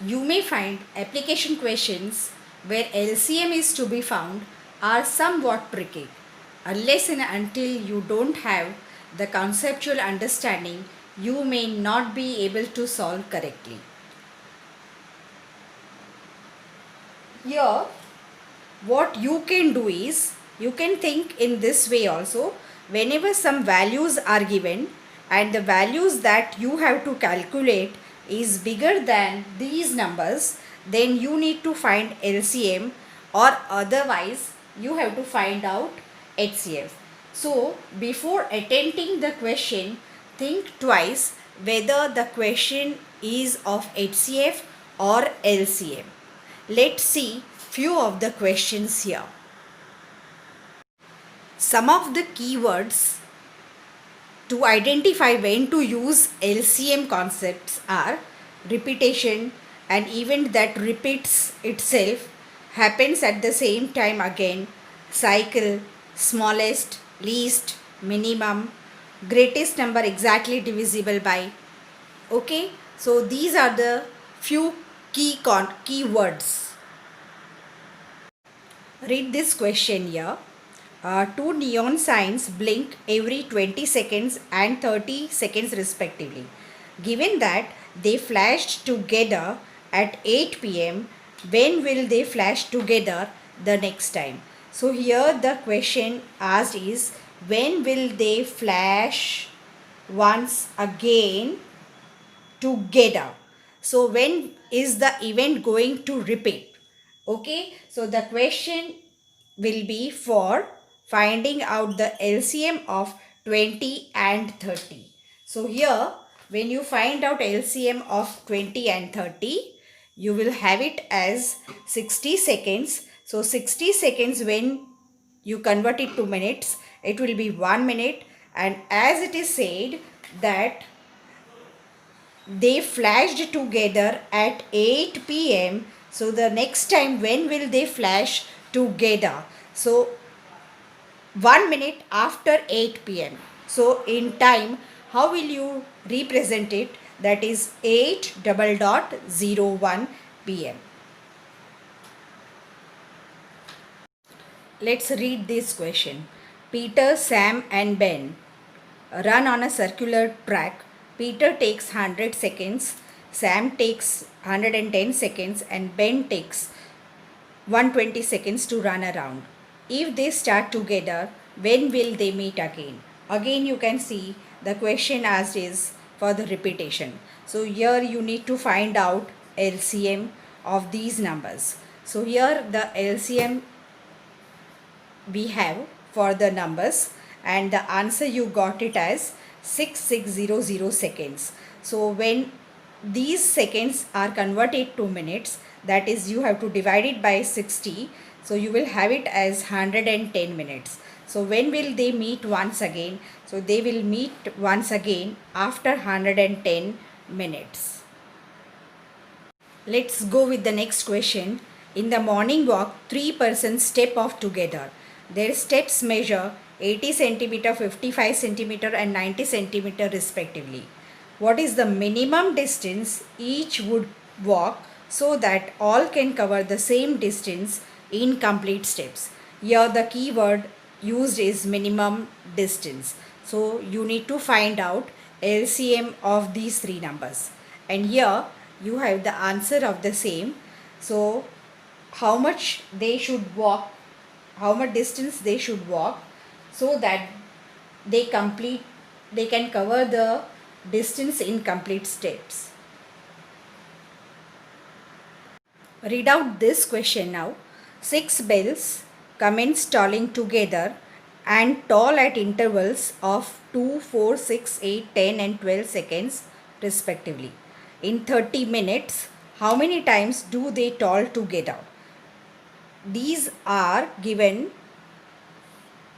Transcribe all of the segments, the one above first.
You may find application questions where LCM is to be found are somewhat tricky. Unless and until you don't have the conceptual understanding, you may not be able to solve correctly. Here, what you can do is you can think in this way also. Whenever some values are given and the values that you have to calculate is bigger than these numbers, then you need to find LCM, or otherwise you have to find out HCF. So before attempting the question, think twice whether the question is of HCF or LCM. Let's see few of the questions here. Some of the keywords to identify when to use LCM concepts are repetition, an event that repeats itself, happens at the same time again, cycle, smallest, least, minimum, greatest number exactly divisible by. Okay, so these are the few keywords. Read this question here. Two neon signs blink every 20 seconds and 30 seconds respectively. Given that they flashed together at 8 p.m., when will they flash together the next time? So here the question asked is, when will they flash once again together? So when is the event going to repeat? Okay, so the question will be for finding out the LCM of 20 and 30. So here, when you find out LCM of 20 and 30, you will have it as 60 seconds. So 60 seconds, when you convert it to minutes, it will be 1 minute. And as it is said that they flashed together at 8 p.m. So the next time, when will they flash together? So 1 minute after 8 p.m. So in time, how will you represent it? That is 8:01 p.m. Let's read this question. Peter, Sam and Ben run on a circular track. Peter takes 100 seconds, Sam takes 110 seconds and Ben takes 120 seconds to run around. If they start together, when will they meet again? Again, you can see the question asked is for the repetition. So here you need to find out LCM of these numbers. So here the LCM we have for the numbers, and the answer you got it as 6600 seconds. So when these seconds are converted to minutes, that is, you have to divide it by 60, so you will have it as 110 minutes. So when will they meet once again? So they will meet once again after 110 minutes. Let's go with the next question. In the morning walk, three persons step off together. Their steps measure 80 centimeter, 55 centimeter and 90 centimeter respectively. What is the minimum distance each would walk so that all can cover the same distance in complete steps? Here the keyword used is minimum distance. So you need to find out LCM of these three numbers. And here you have the answer of the same. So how much they should walk, how much distance they should walk so that they can cover the distance in complete steps. Read out this question now. 6 bells commence tolling together and toll at intervals of 2, 4, 6, 8, 10 and 12 seconds respectively. In 30 minutes, how many times do they toll together? These are given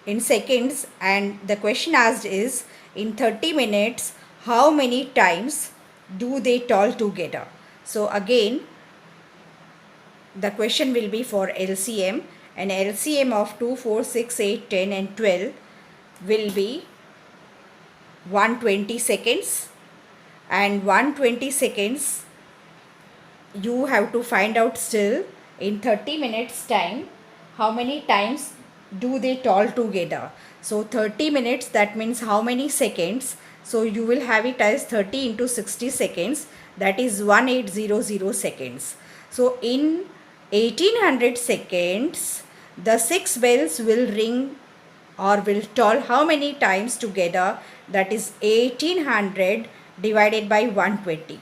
in seconds, and the question asked is, in 30 minutes, how many times do they toll together? So again, the question will be for LCM, and LCM of 2, 4, 6, 8, 10 and 12 will be 120 seconds, and 120 seconds you have to find out still in 30 minutes time how many times do they toll together. So 30 minutes, that means how many seconds? So you will have it as 30 into 60 seconds, that is 1800 seconds. So in 1800 seconds the 6 bells will ring or will toll how many times together? That is 1800 divided by 120,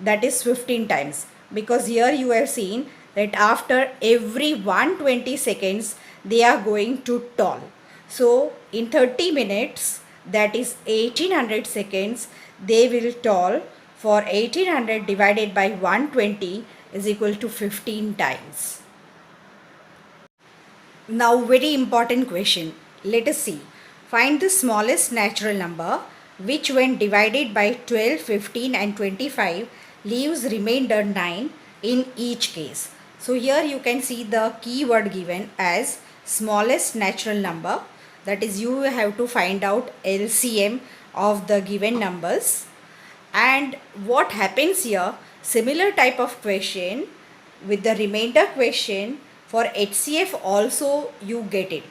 that is 15 times, because here you have seen that after every 120 seconds they are going to toll. So in 30 minutes, that is 1800 seconds, they will toll for 1800 divided by 120 is equal to 15 times. Now very important question. Let us see. Find the smallest natural number which when divided by 12, 15 and 25 leaves remainder 9 in each case. So here you can see the keyword given as smallest natural number, that is you have to find out LCM of the given numbers. And what happens here, similar type of question with the remainder question for HCF also you get it.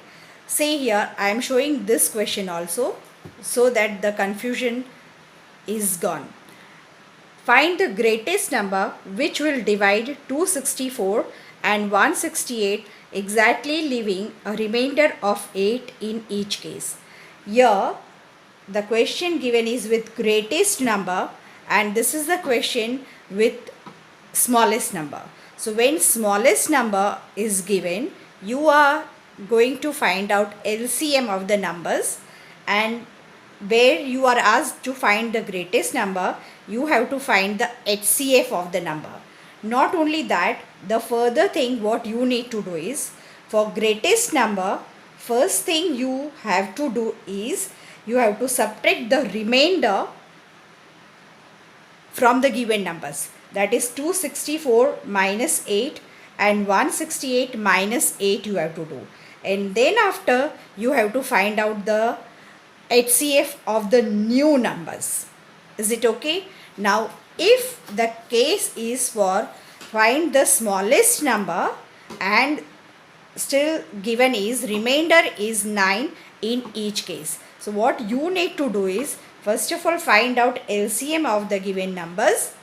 Say here I am showing this question also so that the confusion is gone. Find the greatest number which will divide 264 and 168 exactly, leaving a remainder of 8 in each case. Here the question given is with greatest number and this is the question with smallest number. So when smallest number is given, you are going to find out LCM of the numbers, and where you are asked to find the greatest number, you have to find the HCF of the number. Not only that, the further thing what you need to do is, for greatest number, first thing you have to do is you have to subtract the remainder from the given numbers, that is 264 minus 8 and 168 minus 8 you have to do, and then after you have to find out the HCF of the new numbers. Is it okay? Now if the case is for find the smallest number and still given is remainder is 9 in each case. So what you need to do is, first of all find out LCM of the given numbers.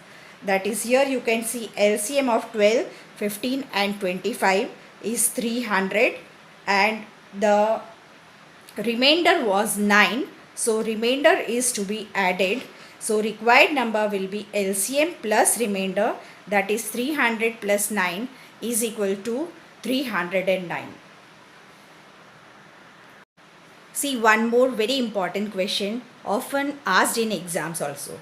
That is here you can see LCM of 12, 15 and 25 is 300 and the remainder was 9. So remainder is to be added. So required number will be LCM plus remainder, that is 300 plus 9 is equal to 309. See one more very important question often asked in exams also.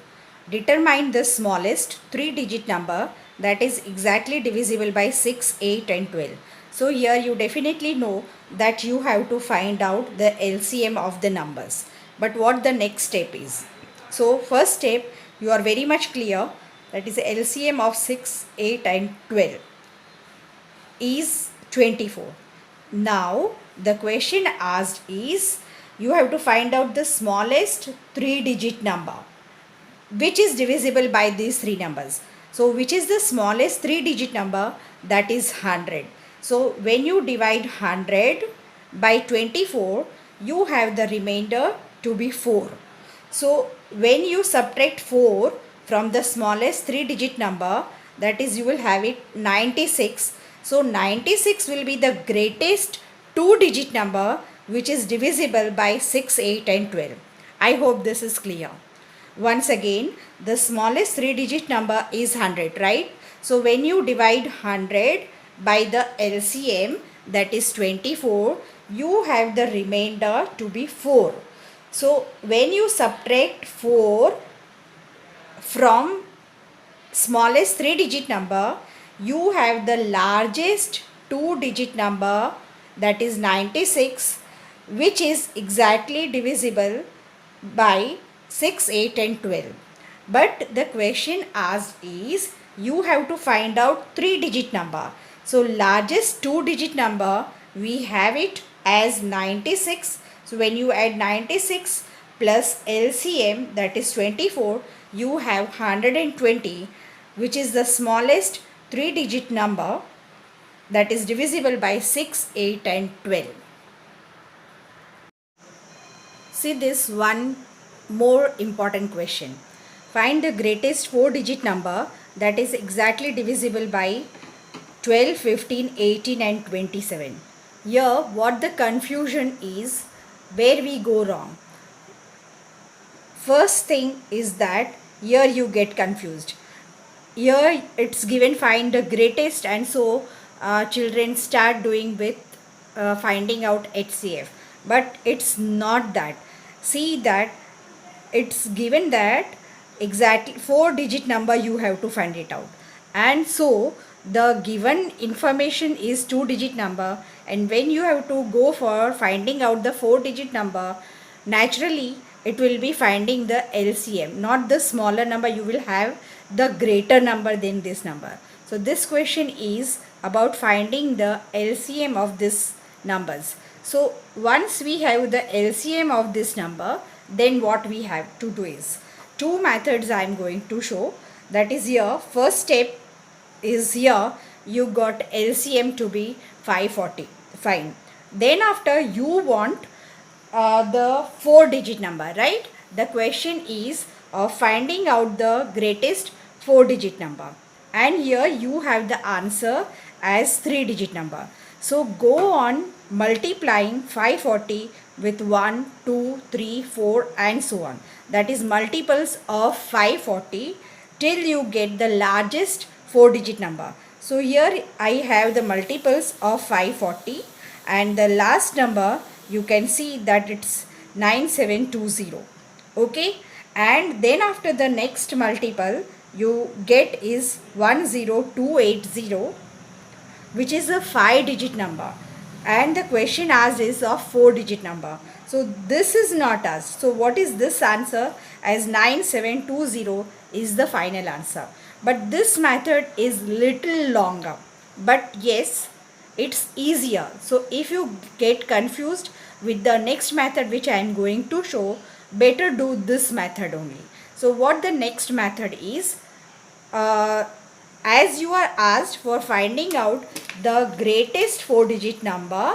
Determine the smallest 3-digit number that is exactly divisible by 6, 8 and 12. So here you definitely know that you have to find out the LCM of the numbers. But what the next step is? So first step you are very much clear, that is LCM of 6, 8 and 12 is 24. Now the question asked is you have to find out the smallest 3-digit number which is divisible by these three numbers. So which is the smallest 3-digit number? That is 100. So when you divide 100 by 24, you have the remainder to be 4. So when you subtract 4 from the smallest 3-digit number, that is you will have it 96. So 96 will be the greatest 2-digit number which is divisible by 6, 8 and 12. I hope this is clear. Once again, the smallest 3-digit number is 100, right? So when you divide 100 by the LCM, that is 24, you have the remainder to be 4. So when you subtract 4 from smallest 3-digit number, you have the largest 2-digit number, that is 96, which is exactly divisible by 6, 8 and 12. But the question asked is you have to find out 3-digit number. So largest 2-digit number, we have it as 96. So when you add 96 plus LCM, that is 24, you have 120. which is the smallest 3-digit number that is divisible by 6, 8 and 12. See this one more important question. Find the greatest 4-digit number that is exactly divisible by 12, 15, 18 and 27. Here what the confusion is, where we go wrong. First thing is that here you get confused. Here it's given find the greatest, and so children start doing with finding out HCF, but it's not that. See that it's given that exactly 4-digit number you have to find it out, and so the given information is 2-digit number, and when you have to go for finding out the 4-digit number, naturally it will be finding the LCM, not the smaller number. You will have the greater number than this number. So this question is about finding the LCM of this numbers. So once we have the LCM of this number, then what we have to do is two methods I am going to show. That is, here first step is, here you got LCM to be 540. Fine. Then after you want the 4-digit number, right? The question is of finding out the greatest 4-digit number, and here you have the answer as 3-digit number. So go on multiplying 540 with 1, 2, 3, 4 and so on. That is multiples of 540 till you get the largest 4-digit number. So here I have the multiples of 540, and the last number you can see that it's 9720. Okay, and then after the next multiple you get is 10280, which is a 5-digit number, and the question asked is of 4-digit number. So this is not asked. So what is this answer as 9720 is the final answer. But this method is little longer, but yes, it's easier. So if you get confused with the next method which I am going to show, better do this method only. So what the next method is, as you are asked for finding out the greatest 4-digit number,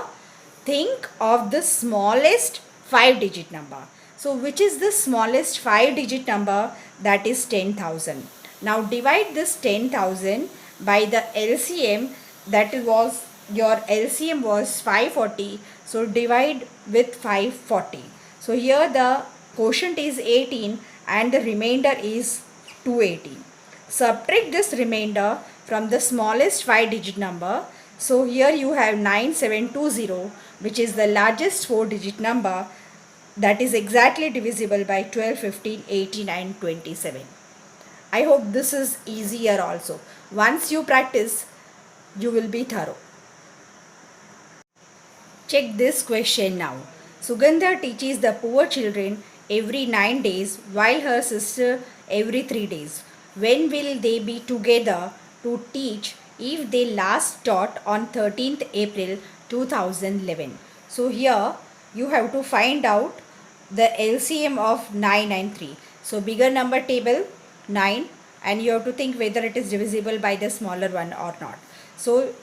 think of the smallest 5-digit number. So which is the smallest 5-digit number? That is 10,000. Now divide this 10,000 by the LCM, that was your LCM was 540. So divide with 540. So here the quotient is 18 and the remainder is 218. Subtract this remainder from the smallest 5-digit number. So here you have 9720, which is the largest 4-digit number, that is exactly divisible by 12, 15, 18 and 27. I hope this is easier also. Once you practice, you will be thorough. Check this question now. Sugandha teaches the poor children every 9 days while her sister every 3 days. When will they be together to teach if they last taught on 13th April 2011? So here you have to find out the LCM of 9 and 3. So bigger number table 9, and you have to think whether it is divisible by the smaller one or not. So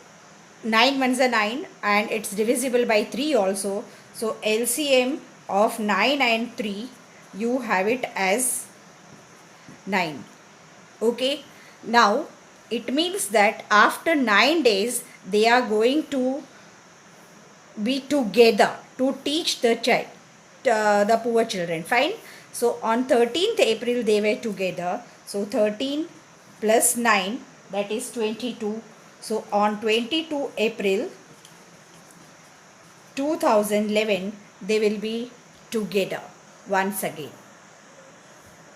9 ones are 9 and it's divisible by 3 also. So LCM of 9 and 3, you have it as 9. Okay, now it means that after 9 days they are going to be together to teach the child, the poor children. Fine. So on 13th April they were together. So 13 plus 9, that is 22. So on 22 April 2011 they will be together once again.